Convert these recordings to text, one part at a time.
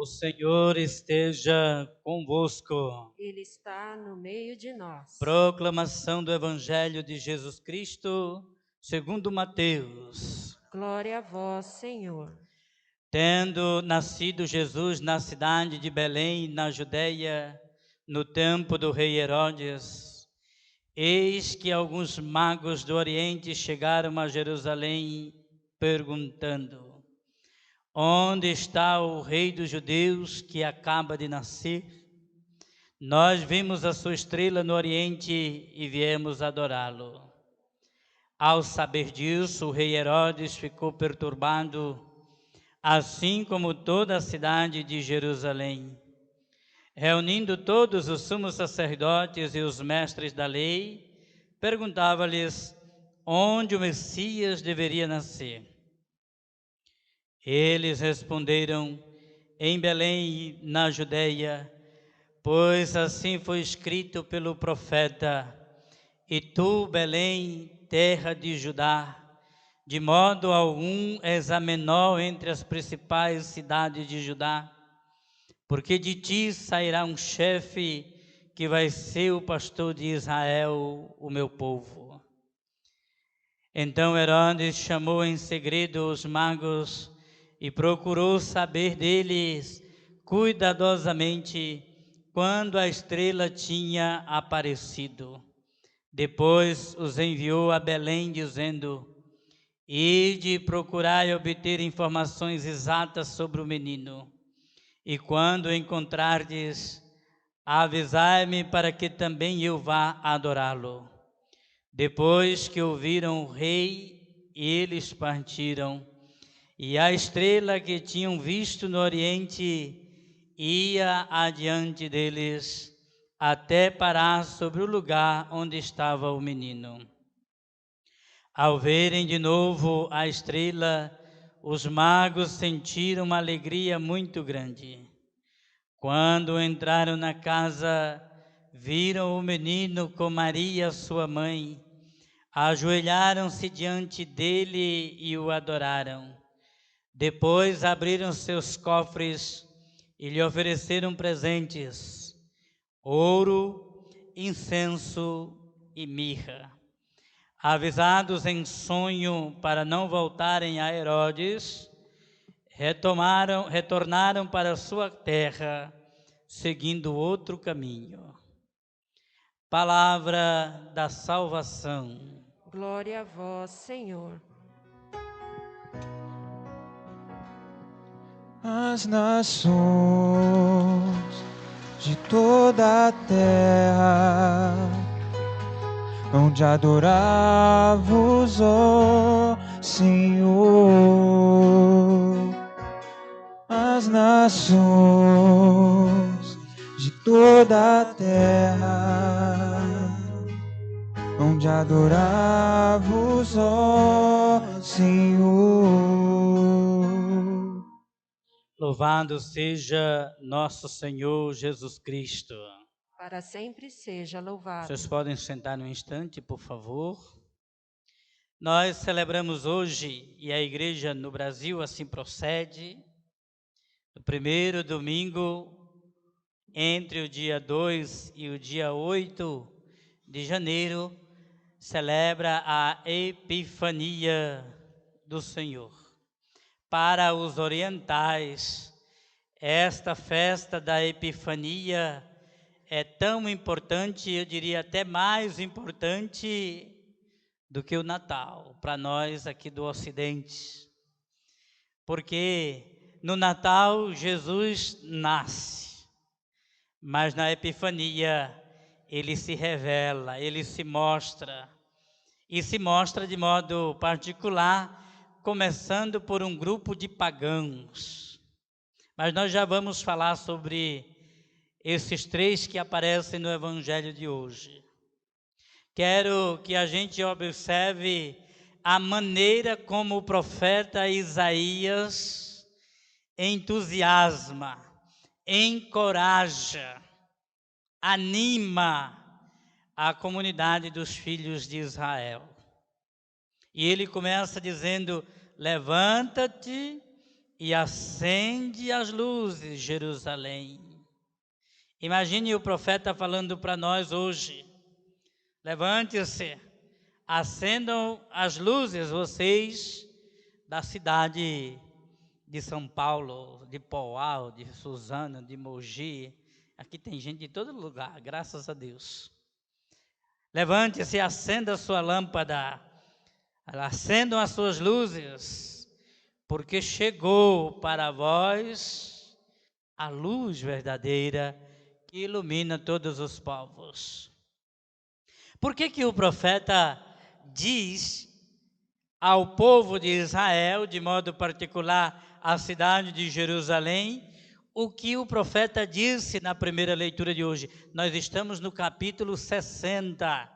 Senhor esteja convosco. Ele está no meio de nós. Proclamação do Evangelho de Jesus Cristo, segundo Mateus. Glória a vós, Senhor. Tendo nascido Jesus na cidade de Belém, na Judeia, no tempo do rei Herodes, eis que alguns magos do Oriente chegaram a Jerusalém, perguntando: onde está o rei dos judeus que acaba de nascer? Nós vimos a sua estrela no Oriente e viemos adorá-lo. Ao saber disso, o rei Herodes ficou perturbado, assim como toda a cidade de Jerusalém. Reunindo todos os sumos sacerdotes e os mestres da lei, perguntava-lhes onde o Messias deveria nascer. Eles responderam: em Belém, na Judeia, pois assim foi escrito pelo profeta: e tu, Belém, terra de Judá, de modo algum és a menor entre as principais cidades de Judá, porque de ti sairá um chefe que vai ser o pastor de Israel, o meu povo. Então Herodes chamou em segredo os magos e procurou saber deles cuidadosamente quando a estrela tinha aparecido. Depois os enviou a Belém, dizendo: ide e procurai obter informações exatas sobre o menino, e quando o encontrardes, avisai-me para que também eu vá adorá-lo. Depois que ouviram o rei, eles partiram, e a estrela que tinham visto no Oriente ia adiante deles, até parar sobre o lugar onde estava o menino. Ao verem de novo a estrela, os magos sentiram uma alegria muito grande. Quando entraram na casa, viram o menino com Maria, sua mãe, ajoelharam-se diante dele e o adoraram. Depois abriram seus cofres e lhe ofereceram presentes: ouro, incenso e mirra. Avisados em sonho para não voltarem a Herodes, retornaram para sua terra, seguindo outro caminho. Palavra da salvação. Glória a vós, Senhor. As nações de toda a terra hão de adorar-vos, ó Senhor. As nações de toda a terra hão de adorar-vos, ó Senhor. Louvado seja nosso Senhor Jesus Cristo. Para sempre seja louvado. Vocês podem sentar um instante, por favor. Nós celebramos hoje, e a igreja no Brasil assim procede, no primeiro domingo, entre o dia 2 e o dia 8 de janeiro, celebra a Epifania do Senhor. Para os orientais, esta festa da Epifania é tão importante, eu diria até mais importante do que o Natal, para nós aqui do Ocidente. Porque no Natal Jesus nasce, mas na Epifania ele se revela, ele se mostra, e se mostra de modo particular, começando por um grupo de pagãos. Mas nós já vamos falar sobre esses três que aparecem no Evangelho de hoje. Quero que a gente observe a maneira como o profeta Isaías entusiasma, encoraja, anima a comunidade dos filhos de Israel. E ele começa dizendo: levanta-te e acende as luzes, Jerusalém. Imagine o profeta falando para nós hoje: levante-se, acendam as luzes, vocês da cidade de São Paulo, de Poá, de Suzano, de Mogi. Aqui tem gente de todo lugar, graças a Deus. Levante-se, acenda a sua lâmpada, acendam as suas luzes, porque chegou para vós a luz verdadeira que ilumina todos os povos. Por que o profeta diz ao povo de Israel, de modo particular à cidade de Jerusalém, o que o profeta disse na primeira leitura de hoje? Nós estamos no capítulo 60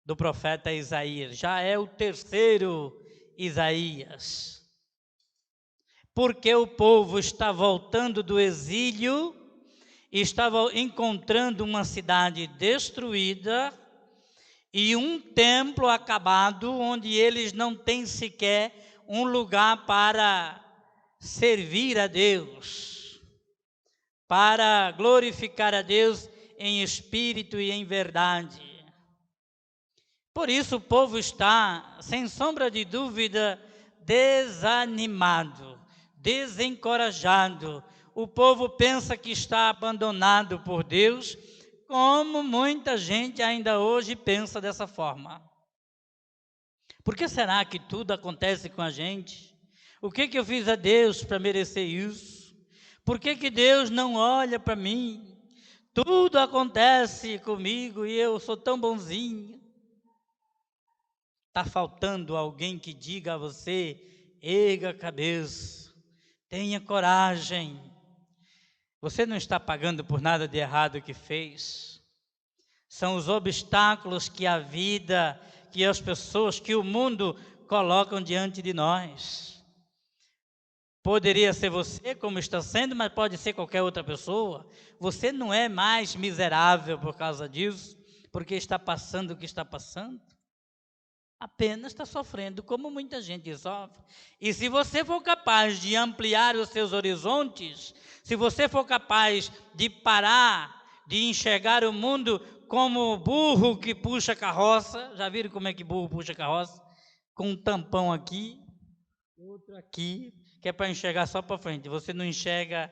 do profeta Isaías, já é o terceiro Isaías. Porque o povo está voltando do exílio, estava encontrando uma cidade destruída e um templo acabado, onde eles não têm sequer um lugar para servir a Deus, para glorificar a Deus em espírito e em verdade. Por isso o povo está, sem sombra de dúvida, desanimado, desencorajado. O povo pensa que está abandonado por Deus, como muita gente ainda hoje pensa dessa forma. Por que será que tudo acontece com a gente? O que eu fiz a Deus para merecer isso? Por que Deus não olha para mim? Tudo acontece comigo e eu sou tão bonzinho. Está faltando alguém que diga a você: erga a cabeça, tenha coragem. Você não está pagando por nada de errado que fez. São os obstáculos que a vida, que as pessoas, que o mundo colocam diante de nós. Poderia ser você, como está sendo, mas pode ser qualquer outra pessoa. Você não é mais miserável por causa disso, porque está passando o que está passando. Apenas está sofrendo, como muita gente sofre. E se você for capaz de ampliar os seus horizontes, se você for capaz de parar, de enxergar o mundo como burro que puxa carroça, já viram como é que burro puxa carroça? Com um tampão aqui, outro aqui, que é para enxergar só para frente. Você não enxerga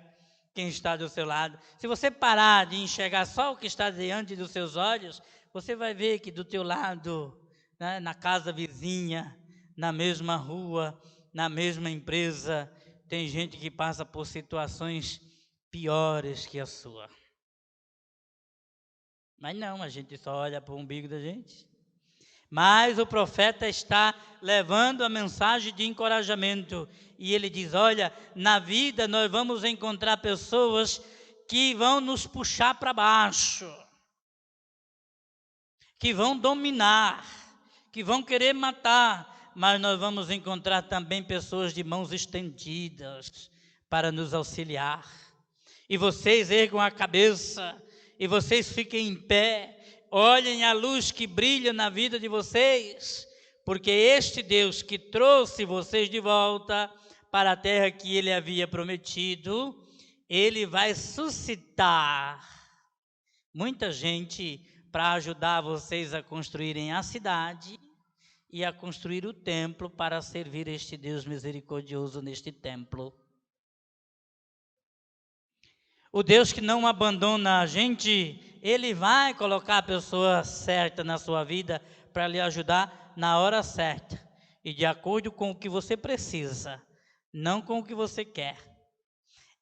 quem está do seu lado. Se você parar de enxergar só o que está diante dos seus olhos, você vai ver que do teu lado, na casa vizinha, na mesma rua, na mesma empresa, tem gente que passa por situações piores que a sua. Mas não, a gente só olha para o umbigo da gente. Mas o profeta está levando a mensagem de encorajamento. E ele diz: olha, na vida nós vamos encontrar pessoas que vão nos puxar para baixo, que vão dominar, que vão querer matar, mas nós vamos encontrar também pessoas de mãos estendidas para nos auxiliar. E vocês ergam a cabeça, e vocês fiquem em pé, olhem a luz que brilha na vida de vocês, porque este Deus que trouxe vocês de volta para a terra que Ele havia prometido, Ele vai suscitar muita gente para ajudar vocês a construírem a cidade e a construir o templo para servir este Deus misericordioso neste templo. O Deus que não abandona a gente, Ele vai colocar a pessoa certa na sua vida para lhe ajudar na hora certa e de acordo com o que você precisa, não com o que você quer.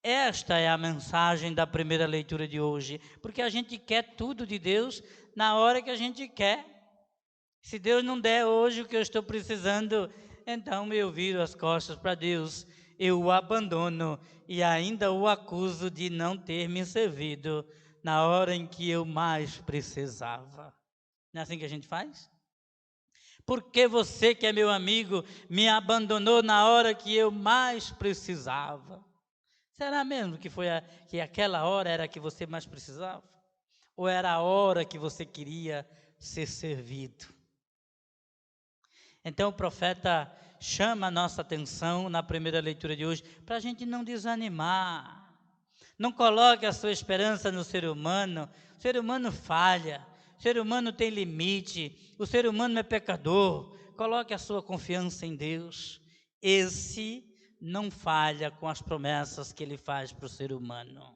Esta é a mensagem da primeira leitura de hoje, porque a gente quer tudo de Deus na hora que a gente quer. Se Deus não der hoje o que eu estou precisando, então eu viro as costas para Deus, eu o abandono e ainda o acuso de não ter me servido na hora em que eu mais precisava. Não é assim que a gente faz? Porque você que é meu amigo me abandonou na hora que eu mais precisava? Será mesmo que aquela hora era a que você mais precisava? Ou era a hora que você queria ser servido? Então o profeta chama a nossa atenção na primeira leitura de hoje, para a gente não desanimar. Não coloque a sua esperança no ser humano. O ser humano falha, o ser humano tem limite, o ser humano é pecador. Coloque a sua confiança em Deus. Esse não falha com as promessas que Ele faz para o ser humano.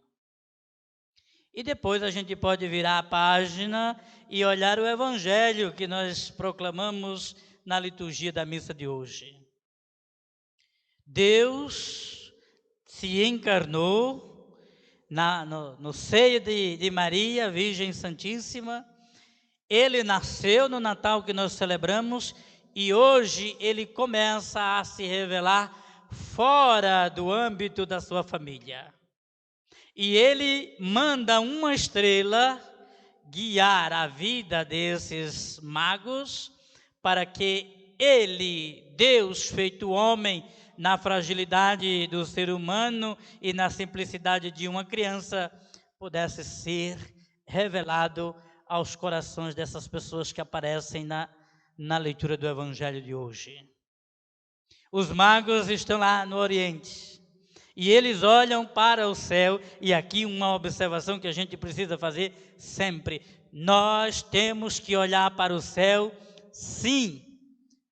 E depois a gente pode virar a página e olhar o Evangelho que nós proclamamos na liturgia da missa de hoje. Deus se encarnou no seio de Maria, Virgem Santíssima. Ele nasceu no Natal que nós celebramos e hoje ele começa a se revelar fora do âmbito da sua família. E ele manda uma estrela guiar a vida desses magos para que ele, Deus feito homem, na fragilidade do ser humano e na simplicidade de uma criança, pudesse ser revelado aos corações dessas pessoas que aparecem na leitura do Evangelho de hoje. Os magos estão lá no Oriente e eles olham para o céu, e aqui uma observação que a gente precisa fazer sempre: nós temos que olhar para o céu, sim,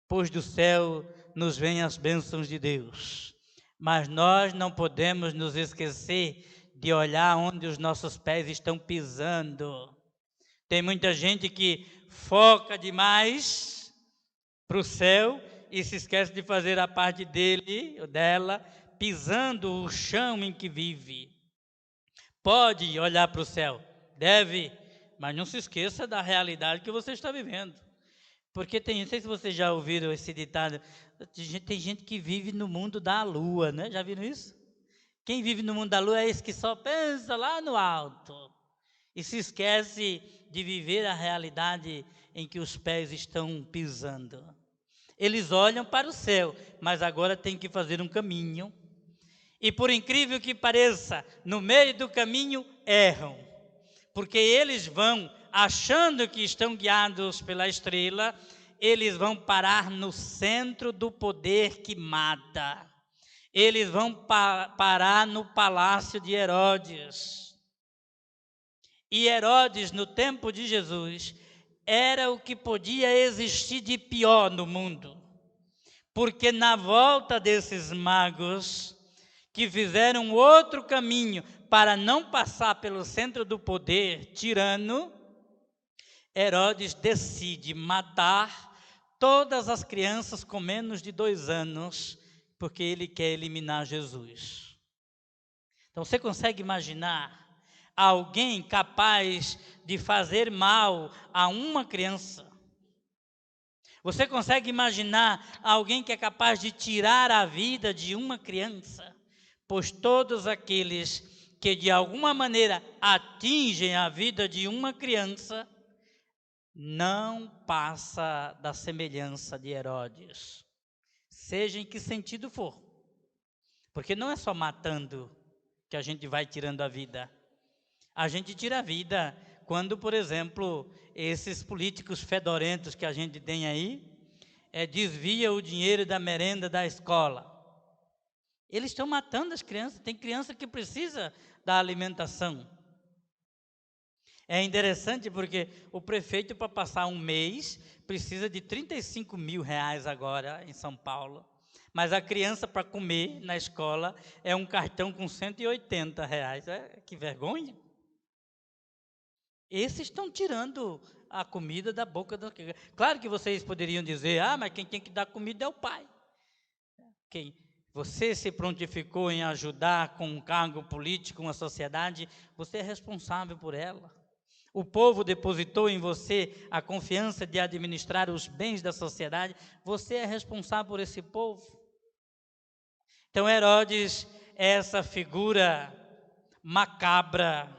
pois do céu nos vêm as bênçãos de Deus, mas nós não podemos nos esquecer de olhar onde os nossos pés estão pisando. Tem muita gente que foca demais para o céu e se esquece de fazer a parte dele ou dela, pisando o chão em que vive. Pode olhar para o céu, deve, mas não se esqueça da realidade que você está vivendo. Porque não sei se vocês já ouviram esse ditado, tem gente que vive no mundo da lua, né? Já viram isso? Quem vive no mundo da lua é esse que só pensa lá no alto e se esquece de viver a realidade em que os pés estão pisando. Eles olham para o céu, mas agora tem que fazer um caminho. E por incrível que pareça, no meio do caminho erram, porque eles vão achando que estão guiados pela estrela, eles vão parar no centro do poder que mata. Eles vão parar no palácio de Herodes. E Herodes, no tempo de Jesus, era o que podia existir de pior no mundo. Porque na volta desses magos, que fizeram outro caminho para não passar pelo centro do poder tirano, Herodes decide matar todas as crianças com menos de 2 anos, porque ele quer eliminar Jesus. Então você consegue imaginar alguém capaz de fazer mal a uma criança? Você consegue imaginar alguém que é capaz de tirar a vida de uma criança? Pois todos aqueles que de alguma maneira atingem a vida de uma criança não passa da semelhança de Herodes, seja em que sentido for, porque não é só matando que a gente vai tirando a vida. A gente tira a vida quando, por exemplo, esses políticos fedorentos que a gente tem aí, desvia o dinheiro da merenda da escola. Eles estão matando as crianças, tem criança que precisa da alimentação. É interessante porque o prefeito, para passar um mês, precisa de 35 mil reais agora em São Paulo. Mas a criança, para comer na escola, é um cartão com 180 reais. Que vergonha! Esses estão tirando a comida da boca da criança. Claro que vocês poderiam dizer, mas quem tem que dar comida é o pai. Você se prontificou em ajudar com um cargo político, uma sociedade, você é responsável por ela. O povo depositou em você a confiança de administrar os bens da sociedade, você é responsável por esse povo. Então Herodes é essa figura macabra,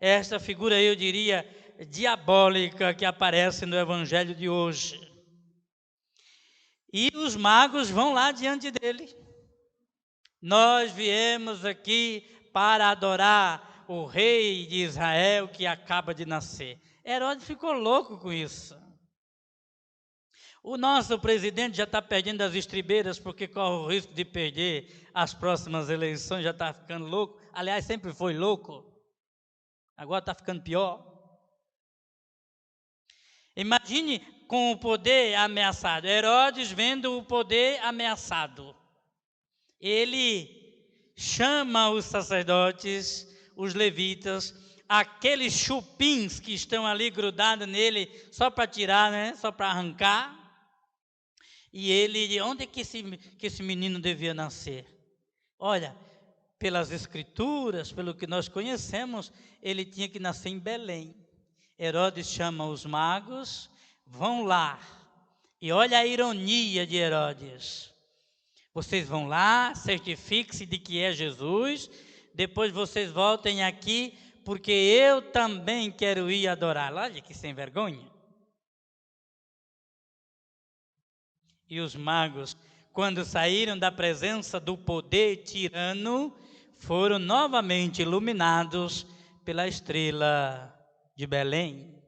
essa figura, eu diria, diabólica que aparece no Evangelho de hoje. E os magos vão lá diante dele. Nós viemos aqui para adorar o rei de Israel que acaba de nascer. Herodes ficou louco com isso. O nosso presidente já está perdendo as estribeiras porque corre o risco de perder as próximas eleições, já está ficando louco. Aliás, sempre foi louco, agora está ficando pior. Imagine com o poder ameaçado. Herodes vendo o poder ameaçado. Ele chama os sacerdotes, os levitas, aqueles chupins que estão ali grudados nele, só para tirar, né? Só para arrancar. E ele, onde é que esse menino devia nascer? Olha, pelas escrituras, pelo que nós conhecemos, ele tinha que nascer em Belém. Herodes chama os magos, vão lá. E olha a ironia de Herodes. Vocês vão lá, certifiquem-se de que é Jesus, depois vocês voltem aqui, porque eu também quero ir adorá-lo. Olha que sem vergonha. E os magos, quando saíram da presença do poder tirano, foram novamente iluminados pela estrela de Belém.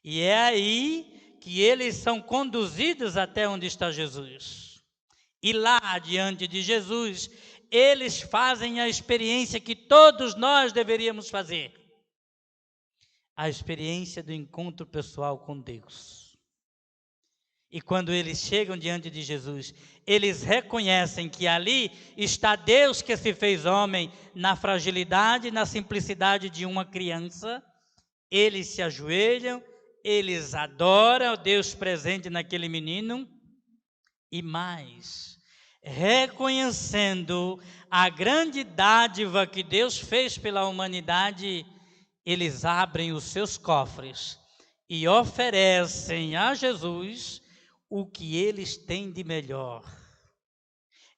E é aí que eles são conduzidos até onde está Jesus. E lá, diante de Jesus, eles fazem a experiência que todos nós deveríamos fazer. A experiência do encontro pessoal com Deus. E quando eles chegam diante de Jesus, eles reconhecem que ali está Deus que se fez homem, na fragilidade e na simplicidade de uma criança. Eles se ajoelham, eles adoram o Deus presente naquele menino. E mais, reconhecendo a grande dádiva que Deus fez pela humanidade, eles abrem os seus cofres e oferecem a Jesus o que eles têm de melhor.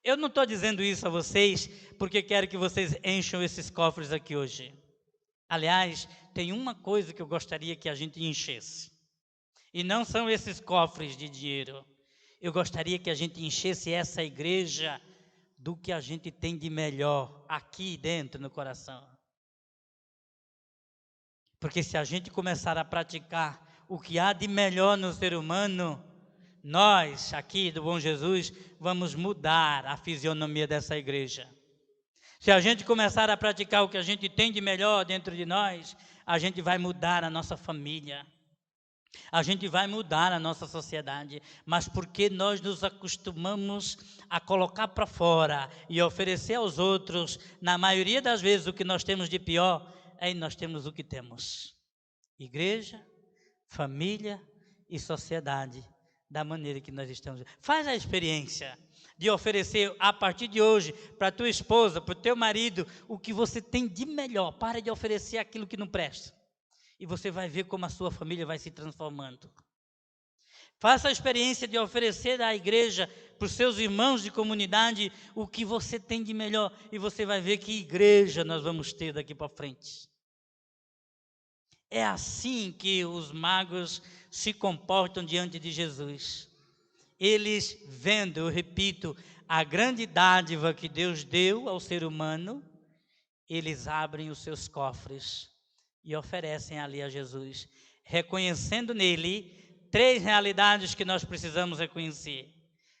Eu não estou dizendo isso a vocês porque quero que vocês encham esses cofres aqui hoje. Aliás, tem uma coisa que eu gostaria que a gente enchesse. E não são esses cofres de dinheiro. Eu gostaria que a gente enchesse essa igreja do que a gente tem de melhor aqui dentro no coração. Porque se a gente começar a praticar o que há de melhor no ser humano, nós aqui do Bom Jesus vamos mudar a fisionomia dessa igreja. Se a gente começar a praticar o que a gente tem de melhor dentro de nós, a gente vai mudar a nossa família. A gente vai mudar a nossa sociedade, mas porque nós nos acostumamos a colocar para fora e oferecer aos outros, na maioria das vezes o que nós temos de pior, aí nós temos o que temos. Igreja, família e sociedade, da maneira que nós estamos. Faz a experiência de oferecer a partir de hoje para a tua esposa, para o teu marido, o que você tem de melhor. Para de oferecer aquilo que não presta. E você vai ver como a sua família vai se transformando. Faça a experiência de oferecer à igreja, para os seus irmãos de comunidade, o que você tem de melhor. E você vai ver que igreja nós vamos ter daqui para frente. É assim que os magos se comportam diante de Jesus. Eles vendo, eu repito, a grande dádiva que Deus deu ao ser humano, eles abrem os seus cofres e oferecem ali a Jesus, reconhecendo nele 3 realidades que nós precisamos reconhecer.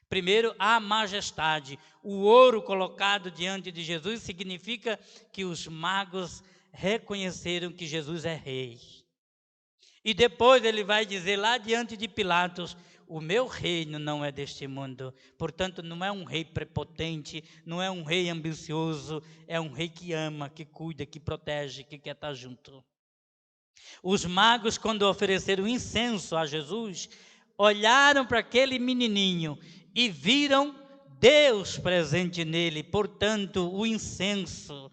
Primeiro, a majestade. O ouro colocado diante de Jesus significa que os magos reconheceram que Jesus é rei. E depois ele vai dizer lá diante de Pilatos: o meu reino não é deste mundo. Portanto, não é um rei prepotente, não é um rei ambicioso, é um rei que ama, que cuida, que protege, que quer estar junto. Os magos, quando ofereceram incenso a Jesus, olharam para aquele menininho e viram Deus presente nele. Portanto, o incenso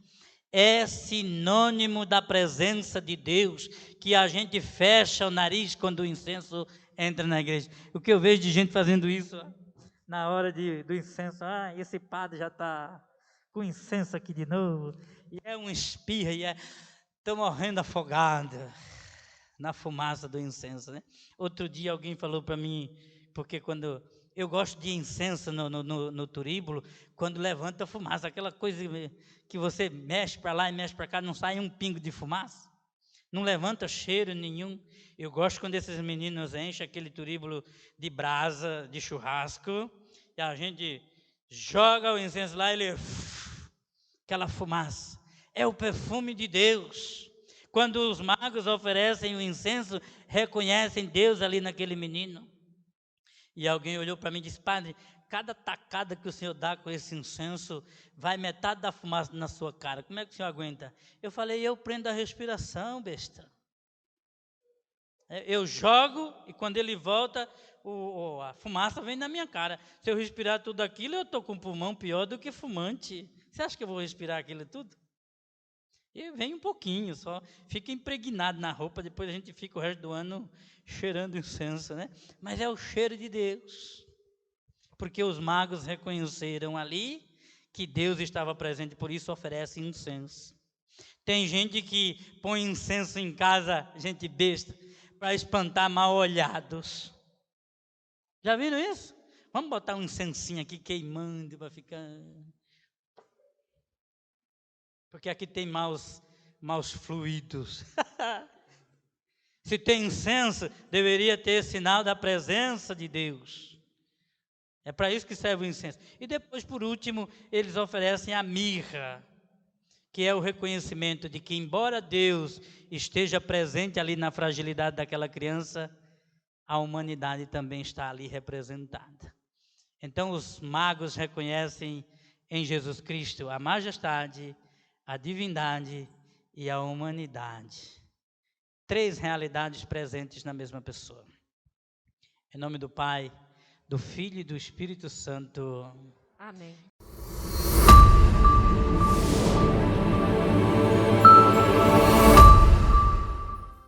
é sinônimo da presença de Deus, que a gente fecha o nariz quando o incenso entra na igreja. O que eu vejo de gente fazendo isso na hora do incenso, esse padre já está com incenso aqui de novo, e é um espirra, e estou morrendo afogado na fumaça do incenso, né? Outro dia alguém falou para mim, porque quando eu gosto de incenso no turíbulo, quando levanta a fumaça, aquela coisa que você mexe para lá e mexe para cá, não sai um pingo de fumaça. não levanta cheiro nenhum. Eu gosto quando esses meninos enchem aquele turíbulo de brasa, de churrasco, e a gente joga o incenso lá e ele... aquela fumaça. É o perfume de Deus. Quando os magos oferecem o incenso, reconhecem Deus ali naquele menino. E alguém olhou para mim e disse: padre, cada tacada que o senhor dá com esse incenso, vai metade da fumaça na sua cara. Como é que o senhor aguenta? Eu falei: eu prendo a respiração, besta. Eu jogo e quando ele volta, a fumaça vem na minha cara. Se eu respirar tudo aquilo, eu estou com o pulmão pior do que fumante. Você acha que eu vou respirar aquilo tudo? E vem um pouquinho só, fica impregnado na roupa, depois a gente fica o resto do ano cheirando incenso, né? Mas é o cheiro de Deus, porque os magos reconheceram ali que Deus estava presente, por isso oferecem incenso. Tem gente que põe incenso em casa, gente besta, para espantar mal-olhados. Já viram isso? Vamos botar um incensinho aqui queimando para ficar... porque aqui tem maus fluidos. Se tem incenso, deveria ter sinal da presença de Deus. É para isso que serve o incenso. E depois, por último, eles oferecem a mirra, que é o reconhecimento de que, embora Deus esteja presente ali na fragilidade daquela criança, a humanidade também está ali representada. Então, os magos reconhecem em Jesus Cristo a majestade, a divindade e a humanidade. 3 realidades presentes na mesma pessoa. Em nome do Pai, do Filho e do Espírito Santo. Amém.